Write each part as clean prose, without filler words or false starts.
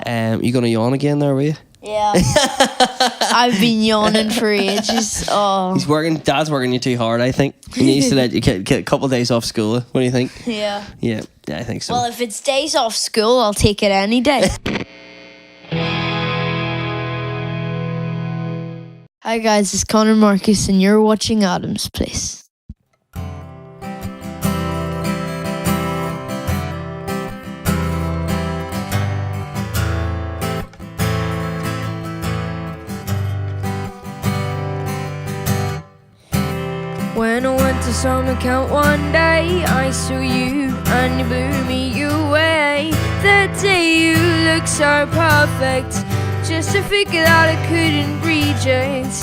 You gonna yawn again there, were you? Yeah. I've been yawning for ages. Oh. Dad's working you too hard, I think. He needs to let you get a couple of days off school. What do you think? Yeah. Yeah, I think so. Well, if it's days off school, I'll take it any day. Hi guys, it's Conor Marcus and you're watching Adam's Place. When I went to summer camp one day, I saw you and you blew me away. That day you looked so perfect, just to figure out I couldn't reject.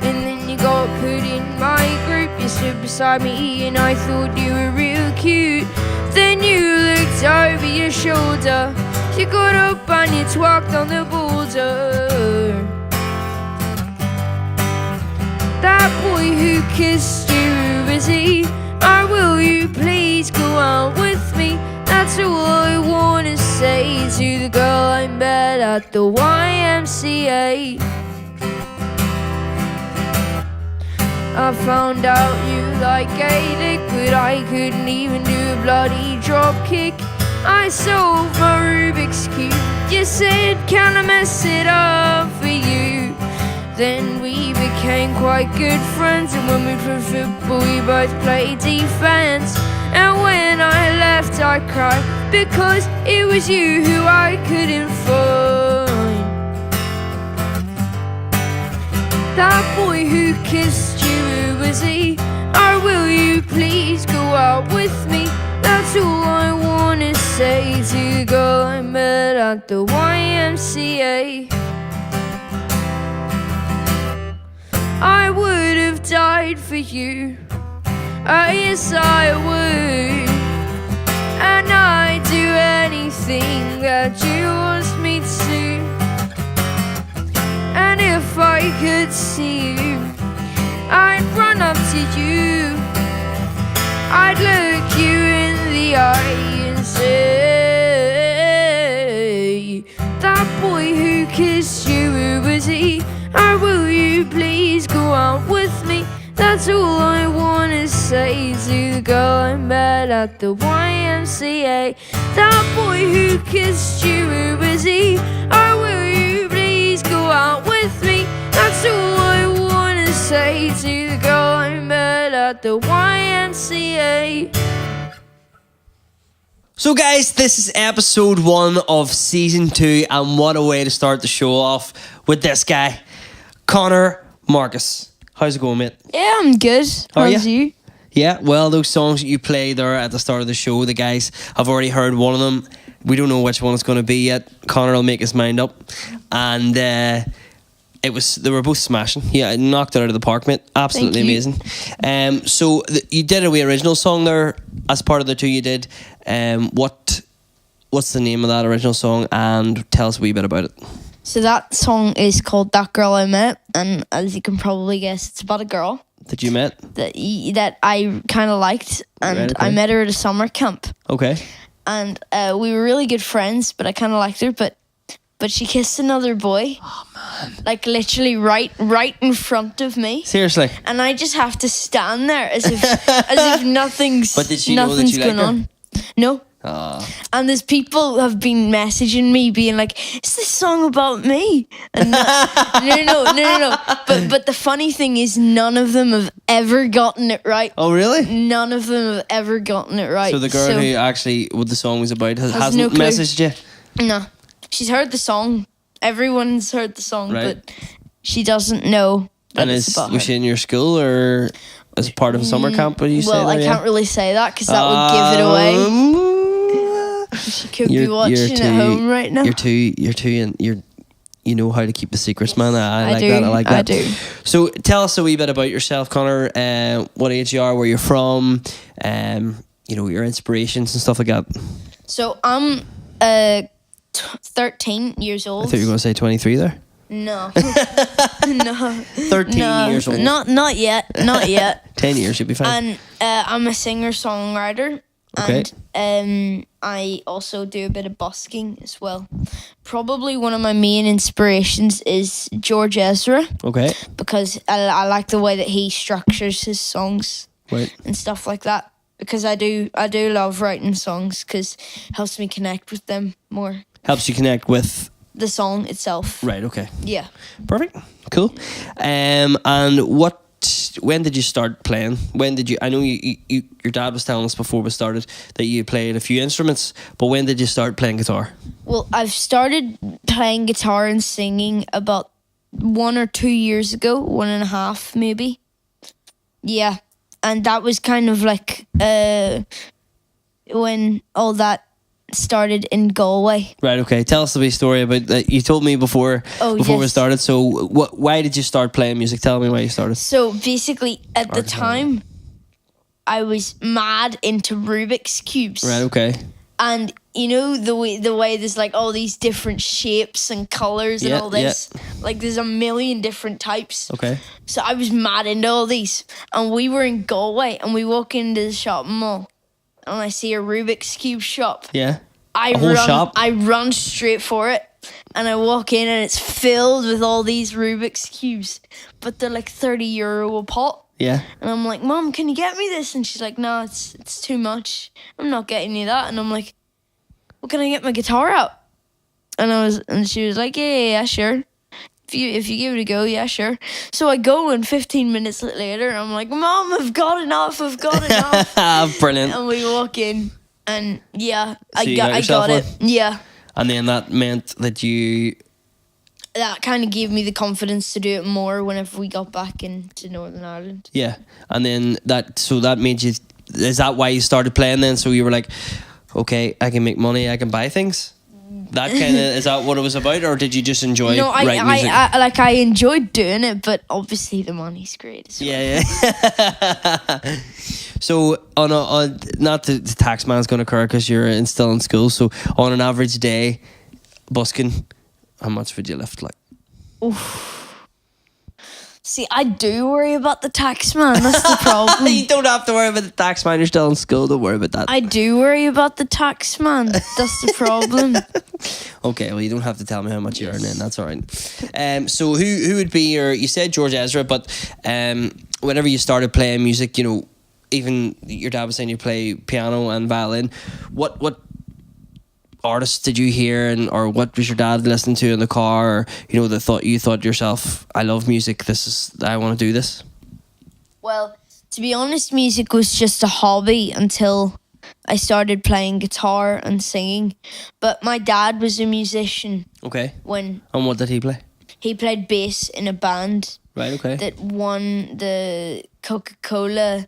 And then you got put in my group, you stood beside me and I thought you were real cute. Then you looked over your shoulder, you got up and you twerked on the border. That boy who kissed you, is he? Or will you please go out with me? That's all I wanna say to the girl I met at the YMCA. I found out you like Gaelic, but I couldn't even do a bloody drop kick. I solved my Rubik's Cube. You said, can I mess it up for you? Then we became quite good friends, and when we played football we both played defense. And when I left I cried, because it was you who I couldn't find. That boy who kissed you, who was he? Or will you please go out with me? That's all I wanna say to the girl I met at the YMCA. I would have died for you, oh yes I would. And I'd do anything that you asked me to. And if I could see you, I'd run up to you, I'd look you in the eye and say, that boy who kissed you, who was he? Or will you please go out with me? That's all I wanna say to the girl I met at the YMCA. That boy who kissed you, who was he? Or will you please go out with me? That's all I wanna say to the girl I met at the YMCA. So guys, this is episode 1 of season 2, and what a way to start the show off with this guy, Conor Marcus. How's it going, mate? Yeah, I'm good. How's you? Yeah, well, those songs that you played there at the start of the show, the guys have already heard one of them. We don't know which one it's going to be yet. Conor will make his mind up. And they were both smashing. Yeah, knocked it out of the park, mate. Absolutely amazing. So you did a wee original song there as part of the 2 you did. What's the name of that original song? And tell us a wee bit about it. So that song is called That Girl I Met, and as you can probably guess, it's about a girl that you met that I kind of liked, and right, okay. I met her at a summer camp. Okay. And we were really good friends, but I kind of liked her, but she kissed another boy. Oh man! Like literally right in front of me. Seriously. And I just have to stand there as if nothing's but did she know that you going liked her? on. No. And there's people have been messaging me being like, is this song about me? And no. But the funny thing is none of them have ever gotten it right. Oh really? None of them have ever gotten it right. So the girl who actually what the song was about hasn't no clue. Messaged you? No. She's heard the song. Everyone's heard the song, right. But she doesn't know that and it's about her. Was she in your school or as part of a summer camp? Well, I can't really say that because that would give it away. She could be watching at home right now. You're two, and you know how to keep the secrets, man. I like that. I like that. I do. So tell us a wee bit about yourself, Conor. What age you are, where you're from, your inspirations and stuff like that. So I'm 13 years old. I thought you were going to say 23 there. No. No. 13 years old. Not yet. Not yet. 10 years, you'll be fine. And I'm a singer-songwriter. Okay. And I also do a bit of busking as well. Probably one of my main inspirations is George Ezra, Okay. because I like the way that he structures his songs Right. and stuff like that. Because I do love writing songs, because it helps me connect with them more. Helps you connect with The song itself. right. Okay. Yeah. Perfect. Cool. And when did you start playing? When did you? I know you your dad was telling us before we started that you played a few instruments, but when did you start playing guitar? Well, I've started playing guitar and singing about 1 or 2 years ago, 1.5 maybe. Yeah, and that was kind of like when all that started in Galway. Right. Okay. Tell us the wee story about that. You told me before we yes. started. So why did you start playing music? Tell me why you started. So basically, at the time, I was mad into Rubik's cubes. Right. Okay. And you know the way there's like all these different shapes and colors and all this. Like there's a million different types. Okay. So I was mad into all these, and we were in Galway, and we walk into the shopping mall, and I see a Rubik's cube shop. Yeah. I run straight for it, and I walk in, and it's filled with all these Rubik's cubes, but they're like €30 a pop. Yeah. And I'm like, Mom, can you get me this? And she's like, no, it's too much. I'm not getting you that. And I'm like, well, can I get my guitar out? And she was like, yeah, sure. If you give it a go, yeah, sure. So I go, and 15 minutes later, I'm like, Mom, I've got enough. Brilliant. And we walk in, and yeah, So I got it. Yeah. And then that meant that that kind of gave me the confidence to do it more whenever we got back into Northern Ireland. Yeah. And then that made you, is that why you started playing then? So you were like, okay, I can make money, I can buy things? That kind of, is that what it was about? Or did you just enjoy writing music? I enjoyed doing it, but obviously the money's great as well. Yeah. So not the tax man's going to occur because you're still in school. So on an average day, busking, how much would you lift like? Oof. See, I do worry about the tax man. That's the problem. You don't have to worry about the tax man. You're still in school. Don't worry about that. I do worry about the tax man. That's the problem. Okay, well, you don't have to tell me how much you earn then. That's all right. So who would be you said George Ezra, but whenever you started playing music, you know, even your dad was saying you play piano and violin. What artists did you hear, or what was your dad listening to in the car, or you know, you thought to yourself, I love music, I want to do this? Well, to be honest, music was just a hobby until I started playing guitar and singing. But my dad was a musician. Okay. And what did he play? He played bass in a band. Right. Okay. That won the Coca-Cola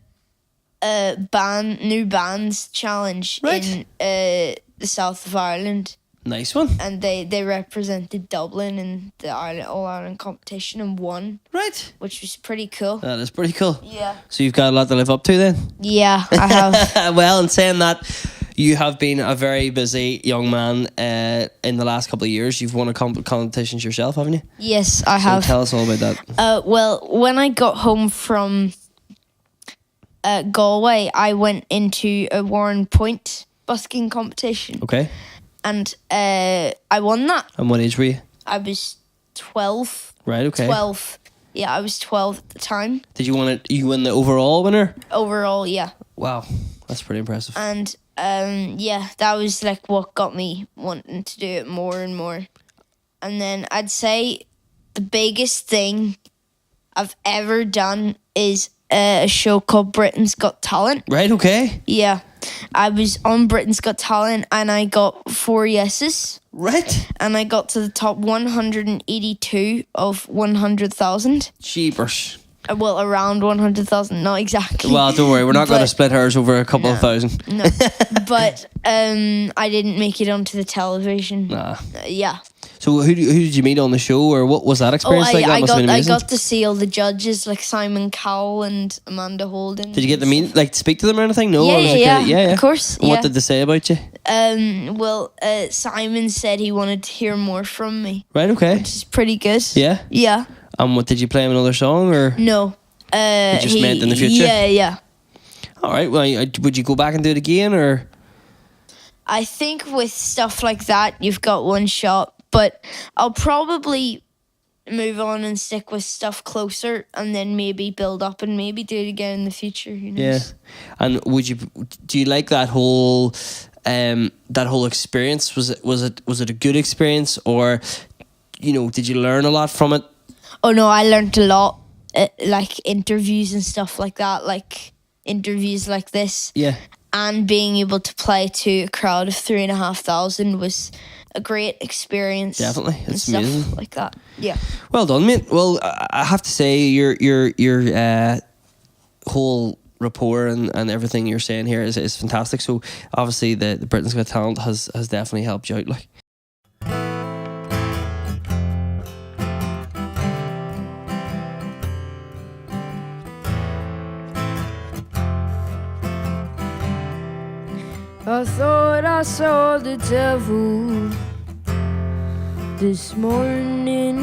new bands challenge. Right. In the south of Ireland. Nice one. And they represented Dublin in the All-Ireland competition and won. Right. Which was pretty cool. That is pretty cool. Yeah. So you've got a lot to live up to then? Yeah, I have. Well, in saying that, you have been a very busy young man in the last couple of years. You've won a competitions yourself, haven't you? Yes, I have. So tell us all about that. Well, when I got home from Galway, I went into a Warrenpoint busking competition. Okay. And I won that. And what age were you? I was 12. Right, okay. 12. Yeah, I was 12 at the time. Did you win the overall winner? Overall, yeah. Wow, that's pretty impressive. And yeah, that was like what got me wanting to do it more and more. And then I'd say the biggest thing I've ever done is a show called Britain's Got Talent. Right, okay. Yeah. I was on Britain's Got Talent and I got 4 yeses. Right. And I got to the top 182 of 100,000. Jeepers. Well, around 100,000, not exactly. Well, don't worry, we're not going to split hers over a couple of thousand. No, but I didn't make it onto the television. Nah. Yeah. So who did you meet on the show, or what was that experience like? That must have been amazing. I got to see all the judges, like Simon Cowell and Amanda Holden. Did you get to meet, like, speak to them or anything? No. Yeah, of course. And what did they say about you? Well, Simon said he wanted to hear more from me. Right. Okay. Which is pretty good. Yeah. Yeah. What did you play him another song, or no? You just meant in the future. Yeah. All right. Well, would you go back and do it again, or? I think with stuff like that, you've got one shot. But I'll probably move on and stick with stuff closer, and then maybe build up and maybe do it again in the future. Who knows? Yeah. And do you like that whole experience? Was it a good experience, or did you learn a lot from it? Oh no, I learned a lot. Like interviews and stuff like that, like interviews like this. Yeah. And being able to play to a crowd of 3,500 was a great experience. Definitely, it's stuff amazing. like that. Yeah. Well done, mate. Well, I have to say your whole rapport and everything you're saying here is fantastic. So obviously the Britain's Got Talent has definitely helped you out. Like. I thought I saw the devil this morning,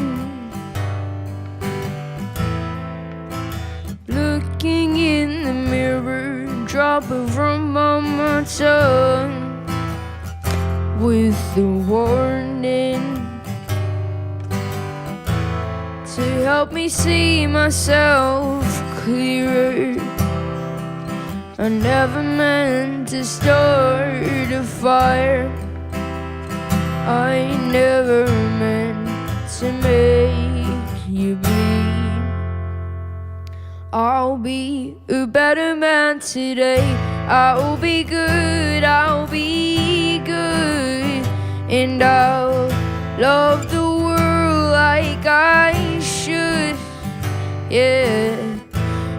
looking in the mirror, dropping from on my tongue with the warning to help me see myself clearer. I never meant to start a fire. I never meant to make you bleed. I'll be a better man today. I'll be good, I'll be good. And I'll love the world like I should. Yeah,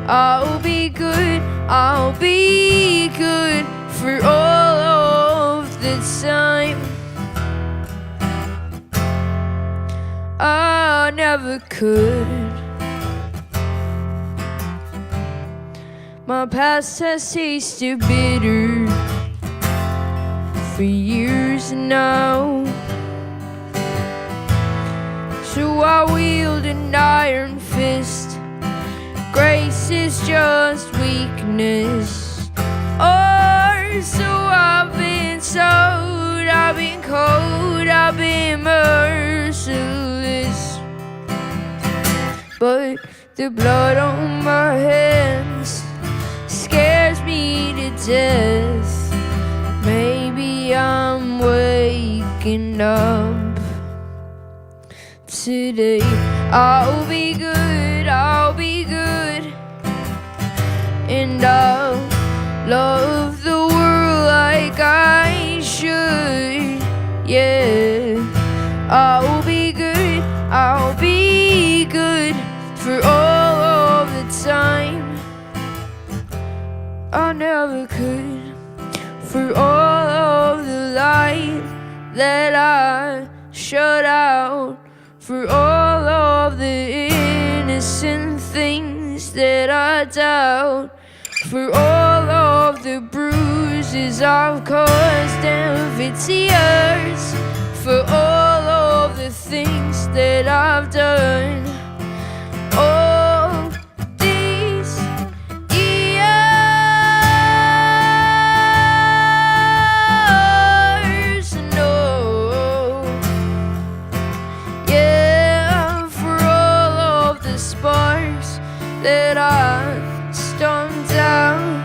I'll be good, I'll be good for all of the time. I never could. My past has tasted bitter for years now, so I wield an iron fist. Grace is just weakness, or so I've been told. I've been cold, I've been merciless, but the blood on my hands scares me to death. Maybe I'm waking up today. I'll be good, I'll be good, and I'll love the world like I should. Yeah, I'll be good, I'll be good for all of the time. I never could, for all of the light that I shut out, for all of the innocent things that I doubt, for all of the bruises I've caused and for tears, for all of the things that I've done. All these years, no. Yeah, for all of the sparks that I stormed down,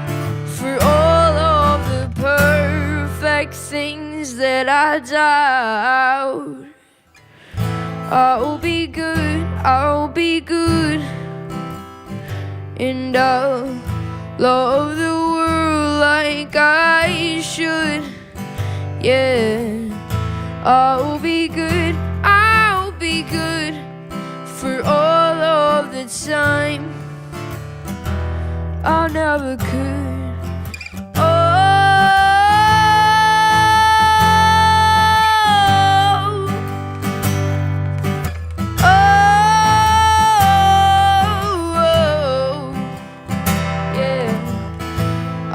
for all of the perfect things that I doubt. I'll be good, I'll be good, and I'll love the world like I should. Yeah, I'll be good, I'll be good for all of the time. I never could.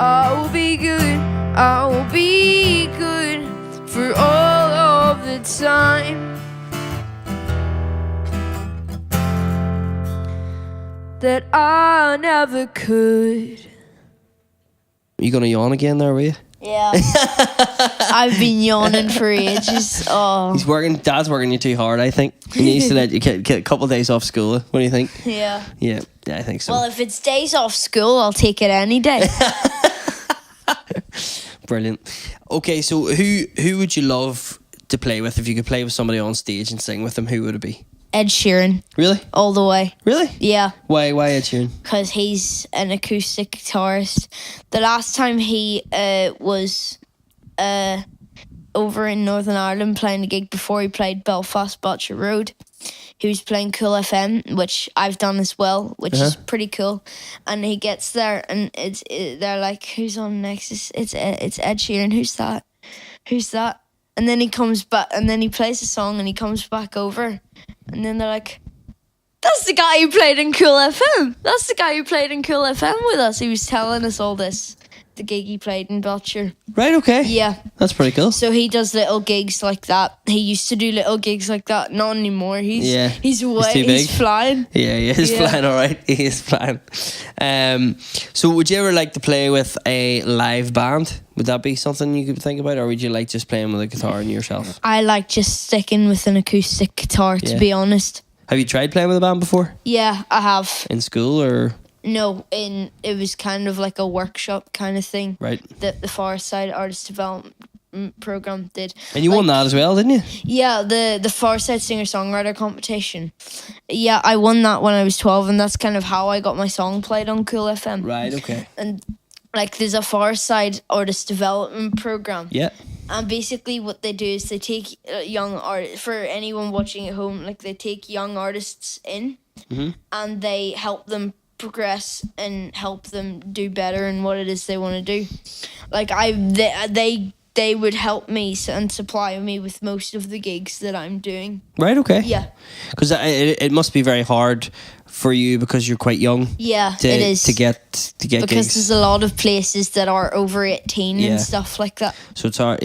I'll be good, I'll be good for all of the time that I never could. You gonna yawn again there, were you? Yeah. I've been yawning for ages. Oh. Dad's working you too hard, I think. He needs to let you get a couple of days off school. What do you think? Yeah. Yeah, I think so. Well, if it's days off school, I'll take it any day. Brilliant. Okay, so who would you love to play with? If you could play with somebody on stage and sing with them, who would it be? Ed Sheeran. Really? All the way. Really? Yeah. Why Ed Sheeran? Because he's an acoustic guitarist. The last time he was over in Northern Ireland playing a gig before he played Belfast Botcher Road, he was playing Cool FM, which I've done as well, which is pretty cool. And he gets there and they're like, who's on next? It's Ed Sheeran. Who's that? Who's that? And then he comes back and then he plays a song and he comes back over. And then they're like, that's the guy who played in Cool FM. That's the guy who played in Cool FM with us. He was telling us all this. The gig he played in Belcher. Right, okay. Yeah. That's pretty cool. So he does little gigs like that. He used to do little gigs like that. Not anymore. He's away. Too big. He's flying. Yeah, he's flying all right. He is flying. So would you ever like to play with a live band? Would that be something you could think about? Or would you like just playing with a guitar and yourself? I like just sticking with an acoustic guitar, to be honest. Have you tried playing with a band before? Yeah, I have. In school or? No, it was kind of like a workshop kind of thing. Right. That the Far Side Artist Development Program did. And you won that as well, didn't you? Yeah, the Far Side Singer-Songwriter competition. Yeah, I won that when I was 12, and that's kind of how I got my song played on Cool FM. Right, okay. And like there's a Far Side Artist Development Program. Yeah. And basically what they do is they take young artists, for anyone watching at home, like they take young artists in and they help them progress and help them do better in what it is they want to do. Like they would help me and supply me with most of the gigs that I'm doing. Right, okay. Yeah. Because it must be very hard for you because you're quite young. Yeah, it is. To get because gigs. There's a lot of places that are over 18 and stuff like that. So it's hard.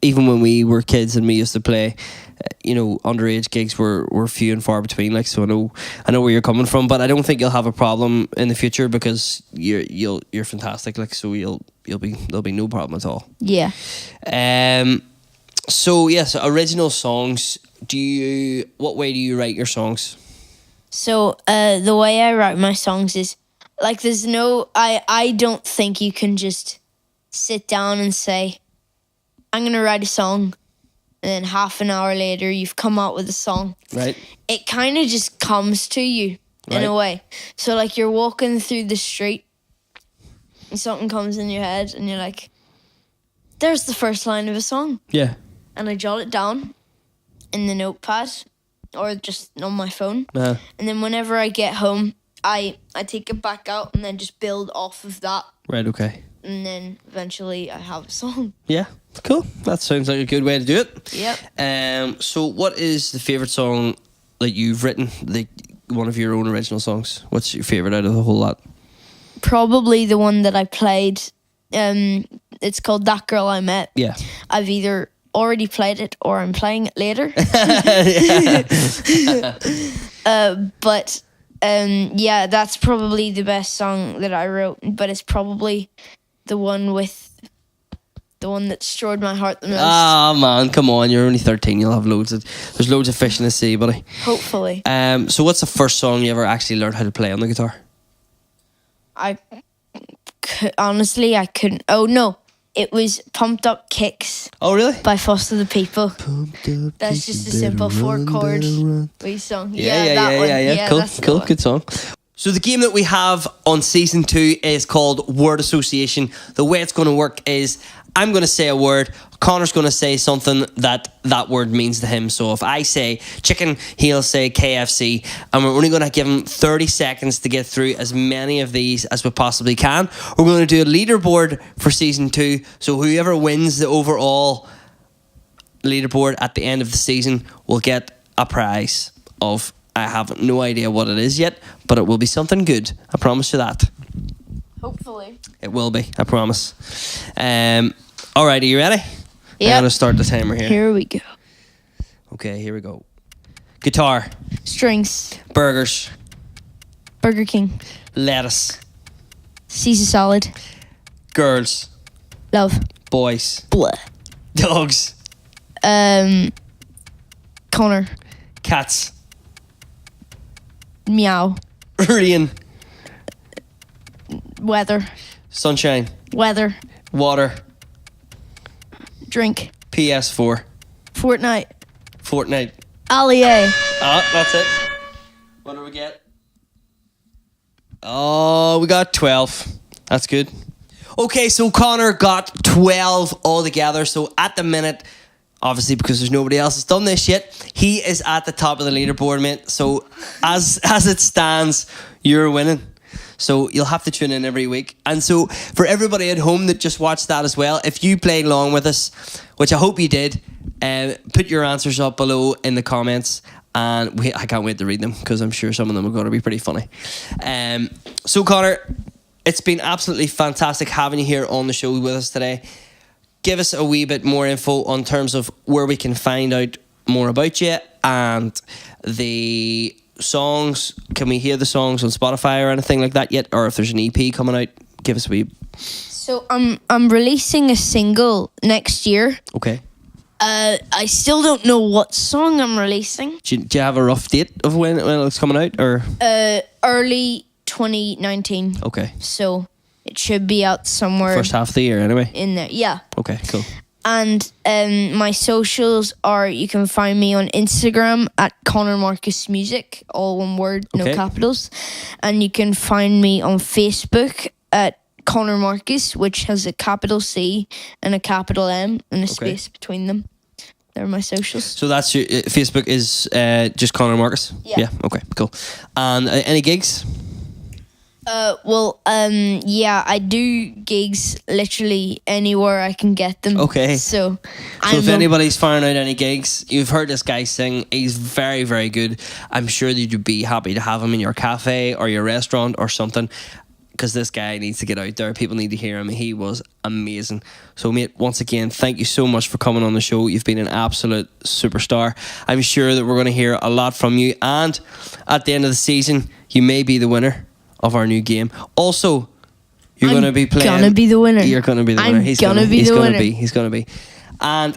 Even when we were kids and we used to play, underage gigs were few and far between. Like, so I know where you're coming from, but I don't think you'll have a problem in the future because you're fantastic. Like, so there'll be no problem at all. Yeah. So yes, original songs. What way do you write your songs? So the way I write my songs is like I don't think you can just sit down and say, I'm gonna write a song, and then half an hour later you've come out with a song. Right. It kind of just comes to you in a way. So like you're walking through the street and something comes in your head and you're like, there's the first line of a song. Yeah. And I jot it down in the notepad or just on my phone. Uh-huh. And then whenever I get home, I take it back out and then just build off of that. Right, okay. And then eventually I have a song. Yeah, cool. That sounds like a good way to do it. Yep. So what is the favourite song that you've written, like one of your own original songs? What's your favourite out of the whole lot? Probably the one that I played. It's called That Girl I Met. Yeah. I've either already played it or I'm playing it later. But that's probably the best song that I wrote, but it's probably the one that destroyed my heart the most. Ah, man, come on, you're only 13. You'll have there's loads of fish in the sea, buddy. Hopefully. So what's the first song you ever actually learned how to play on the guitar? Honestly, I couldn't. Oh no, it was Pumped Up Kicks. Oh really? By Foster the People. Pumped That's just a simple 4-chord wee song. Yeah. Cool, good song. So the game that we have on season 2 is called Word Association. The way it's going to work is I'm going to say a word, Conor's going to say something that word means to him. So if I say chicken, he'll say KFC, and we're only going to give him 30 seconds to get through as many of these as we possibly can. We're going to do a leaderboard for season 2, so whoever wins the overall leaderboard at the end of the season will get a prize of, I have no idea what it is yet, but it will be something good. I promise you that. Hopefully. It will be, I promise. All right, are you ready? Yeah. I'm going to start the timer here. Here we go. Okay, here we go. Guitar. Strings. Burgers. Burger King. Lettuce. Caesar salad. Girls. Love. Boys. Blah. Dogs. Connor. Cats. Meow. Rain. Weather. Sunshine. Weather. Water. Drink. PS4. Fortnite. Allier. Ah, that's it. What do we get? Oh, we got 12. That's good. Okay, so Conor got 12 altogether. So at the minute, obviously because there's nobody else that's done this yet, he is at the top of the leaderboard, mate. So as it stands, you're winning. So you'll have to tune in every week. And so for everybody at home that just watched that as well, if you played along with us, which I hope you did, put your answers up below in the comments. And I can't wait to read them because I'm sure some of them are going to be pretty funny. So Conor, it's been absolutely fantastic having you here on the show with us today. Give us a wee bit more info on terms of where we can find out more about you and the songs. Can we hear the songs on Spotify or anything like that yet? Or if there's an EP coming out, give us a wee. So I'm releasing a single next year. Okay. I still don't know what song I'm releasing. Do you have a rough date of when it's coming out, or? Early 2019. Okay. So it should be out somewhere. First half of the year, anyway. In there, yeah. Okay, cool. And my socials are, you can find me on Instagram at Conor Marcus Music, all one word, no capitals. And you can find me on Facebook at Conor Marcus, which has a capital C and a capital M and a space between them. They're my socials. So that's your Facebook is just Conor Marcus? Yeah. Okay, cool. And any gigs? Yeah, I do gigs literally anywhere I can get them. Okay. So if anybody's finding out any gigs, you've heard this guy sing. He's very, very good. I'm sure that you'd be happy to have him in your cafe or your restaurant or something, because this guy needs to get out there. People need to hear him. He was amazing. So, mate, once again, thank you so much for coming on the show. You've been an absolute superstar. I'm sure that we're going to hear a lot from you. And at the end of the season, you may be the winner of our new game. Also, you're going to be playing. I'm going to be the winner. You're going to be the winner. He's going to be the winner. He's going to be. And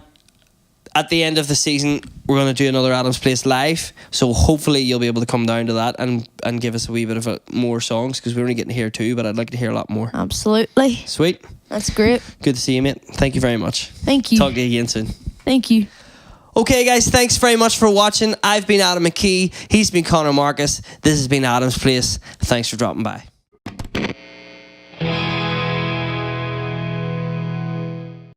at the end of the season, we're going to do another Adam's Place live. So hopefully you'll be able to come down to that and give us a wee bit of more songs, because we're only getting to hear 2, but I'd like to hear a lot more. Absolutely. Sweet. That's great. Good to see you, mate. Thank you very much. Thank you. Talk to you again soon. Thank you. Okay, guys, thanks very much for watching. I've been Adam McKee. He's been Conor Marcus. This has been Adam's Place. Thanks for dropping by.